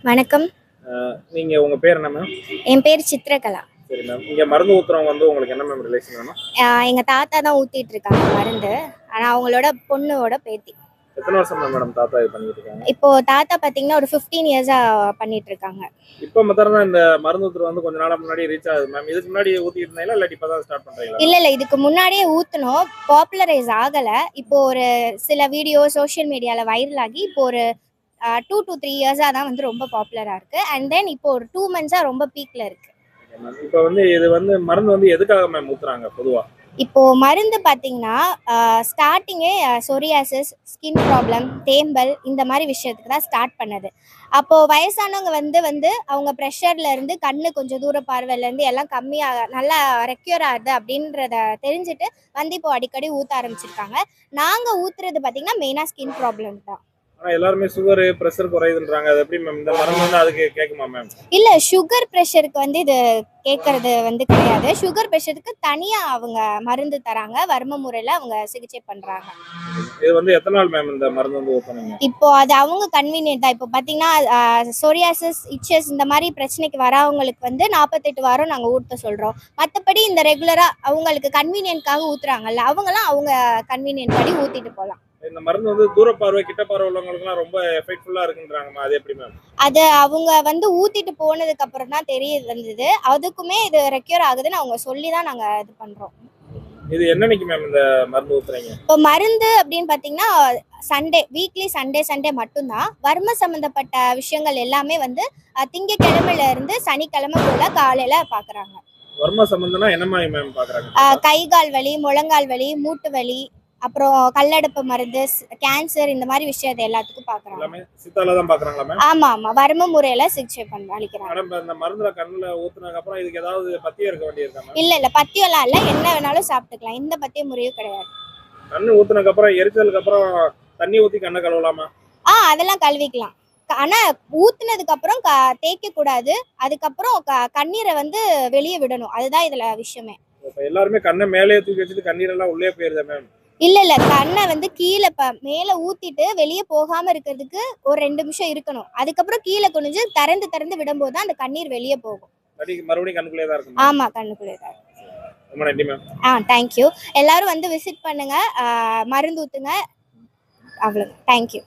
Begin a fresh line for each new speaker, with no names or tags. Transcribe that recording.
வணக்கம்.
நீங்க உங்க பேர் என்ன மேம்?
என் பேர் சித்ரகலா.
சரி மேம். இங்க மருந்து ஊத்துறவங்க வந்து உங்களுக்கு என்ன மேம் ரிலேஷன் வேணும்?
எங்க தாத்தா தான் ஊத்திட்டு இருக்காங்க மருந்து. ஆனா அவங்களோட பொண்ணோட பேத்தி.
எத்தனை வருஷம் மேடம் தாத்தா இது பண்ணிட்டு இருக்காங்க?
இப்போ தாத்தா பாத்தீங்கன்னா ஒரு 15 இயர்ஸா பண்ணிட்டு இருக்காங்க.
இப்போ மாத்திரம் தான் இந்த மருந்து ஊத்துறது வந்து கொஞ்ச நாளா முன்னாடி ரீச் ஆகுது மேம். இதுக்கு முன்னாடி ஊத்திட்டு இருந்தீங்களா இல்ல இப்பதான் ஸ்டார்ட் பண்றீங்களா?
இல்ல இதுக்கு முன்னாடியே ஊத்துனோம். பாப்புலரைஸ் ஆகல. இப்போ ஒரு சில வீடியோ சோஷியல் மீடியால வைரல் ஆகி இப்போ ஒரு 2 to 3 இயர்ஸா தான் வந்து ரொம்ப பாப்புலரா இருக்கு. அண்ட் தென் இப்போ ஒரு 2 மந்த்ஸா ரொம்ப பீக்ல இருக்கு.
இப்போ வந்து இது வந்து மருந்து வந்து எதுக்காக மேம் ஊத்துறாங்க பொதுவா?
இப்போ மருந்து பார்த்தீங்கன்னா ஸ்டார்டிங்கே சொரியாசிஸ், ஸ்கின் ப்ராப்ளம், தேம்பல் இந்த மாதிரி விஷயத்துக்கு தான் ஸ்டார்ட் பண்ணது. அப்போது வயசானவங்க வந்து அவங்க ப்ரெஷர்ல இருந்து கண்ணு கொஞ்சம் தூர பார்வையிலேருந்து எல்லாம் கம்மியாக நல்லா ரெக்யூர் ஆகுது அப்படின்றத தெரிஞ்சுட்டு வந்து இப்போ அடிக்கடி ஊற்ற ஆரம்பிச்சிருக்காங்க. நாங்கள் ஊற்றுறது பார்த்தீங்கன்னா மெயினாக ஸ்கின் ப்ராப்ளம் தான்.
ஆனா எல்லாருமே சுகர் பிரஷர் குறையுதுன்றாங்க. அது எப்படி மேம் இந்த மருந்து வந்து அதுக்கு கேக்குமா மேம்?
இல்ல சுகர் பிரஷருக்கு வந்து இது கேட்கறது வந்து கிடையாது. சுகர் பிரஷருக்கு தனியா அவங்க மருந்து தராங்க. வர்ம முறையில அவங்க சிகிச்சை பண்றாங்க.
இது வந்து எத்தனை நாள் மேம் இந்த மருந்து வந்து ஊத்துனீங்க?
இப்போ அது அவங்க கன்வீனியன்ட் தான். இப்போ பாத்தீங்கன்னா சொரியாசிஸ், இச்சஸ் இந்த மாதிரி பிரச்சனைக்கு வரவங்களுக்கு வந்து 48 வாரம் நாங்க ஊத்த சொல்றோம். மத்தபடி இந்த ரெகுலரா அவங்களுக்கு கன்வீனியன்ட்காக ஊத்துறாங்கல்ல, அவங்கலாம் அவங்க கன்வீனியன்ட் படி ஊத்திட்டு போலாம்.
இந்த மருந்து வந்து தூர பார்வை கிட்ட பார்வை உள்ளவங்களுக்குலாம் ரொம்ப எஃபெக்ட்ஃபுல்லா இருக்குன்றாங்க. அது எப்படி மேம்?
அது அவங்க வந்து ஊத்திட்டு போனதுக்கு அப்புறம் தான் தெரிய வந்தது. அதுக்குமே இது ரெக்யூர் ஆகுதுன்னு அவங்க சொல்லி தான் நாங்க இது பண்றோம்.
இது என்னன்னைக்கு மேம் இந்த மருந்து ஊத்துறீங்க?
இப்போ மருந்து அப்படின்னு பார்த்தீங்கன்னா சண்டே, வீக்லி சண்டே மட்டும்தான். வர்ம சம்மந்தப்பட்ட விஷயங்கள் எல்லாமே வந்து திங்கக்கிழமையில இருந்து சனிக்கிழமை போல காலையில பார்க்குறாங்க.
வர்ம சம்பந்தம்னா என்ன மாதிரி மேம் பார்க்குறாங்க?
கை கால் வலி, முழங்கால் வலி, மூட்டு வலி, அப்புறம் கல்லடப்பு மருந்து, கேன்சர் இந்த மாதிரி விஷயத்தை எல்லாத்துக்கும் பார்க்குறாங்க.
எல்லாமே சித்தால தான் பார்க்குறாங்களா மேம்?
ஆமா வர்ம முறையில சிகிச்சை அளிக்கிறாங்க.
மேடம் இந்த மருந்துல கண்ணுல ஊத்துனதுக்கு அப்புறம் இதுக்கு ஏதாவது பத்தியம் இருக்க வேண்டியிருக்கா மேம்?
இல்ல பத்தியம்லாம் இல்ல, என்ன வேணாலும் சாப்பிட்டுக்கலாம். எந்த பத்திய முறையும் கிடையாது.
கண்ணு ஊத்துனதுக்கு அப்புறம் எரிச்சலுக்கு அப்புறம் தண்ணி ஊத்தி கண்ணை கழுவலாமா?
அதெல்லாம் கழுவிக்கலாம். ஆனா ஊத்துனதுக்கு அப்புறம் தேய்க்க கூடாது. அதுக்கப்புறம் கண்ணீரை வந்து வெளியே விடணும். அதுதான் இதுல விஷயமே.
இப்ப எல்லாருமே கண்ணை மேலே தூக்கி வச்சுட்டு கண்ணீர் எல்லாம் உள்ளே போயிருதா மேம்?
இல்ல கண்ணை வந்து கீழே மேல ஊத்திட்டு வெளியே போகாம இருக்கிறதுக்கு ஒரு 2 நிமிஷம் இருக்கணும். அதுக்கப்புறம் கீழே குனிஞ்சு திறந்து விடும்போது தான் அந்த கண்ணீர் வெளியே போகும்.
மறுபடியும் கண்ணுக்குள்ளே தான் இருக்கும்.
ஆமா கண்ணுக்குள்ளே தான்.
ரொம்ப நன்றி மேம்.
தேங்க்யூ. எல்லாரும் வந்து விசிட் பண்ணுங்க, மருந்து ஊத்துங்க. அவ்வளவு. தேங்க்யூ.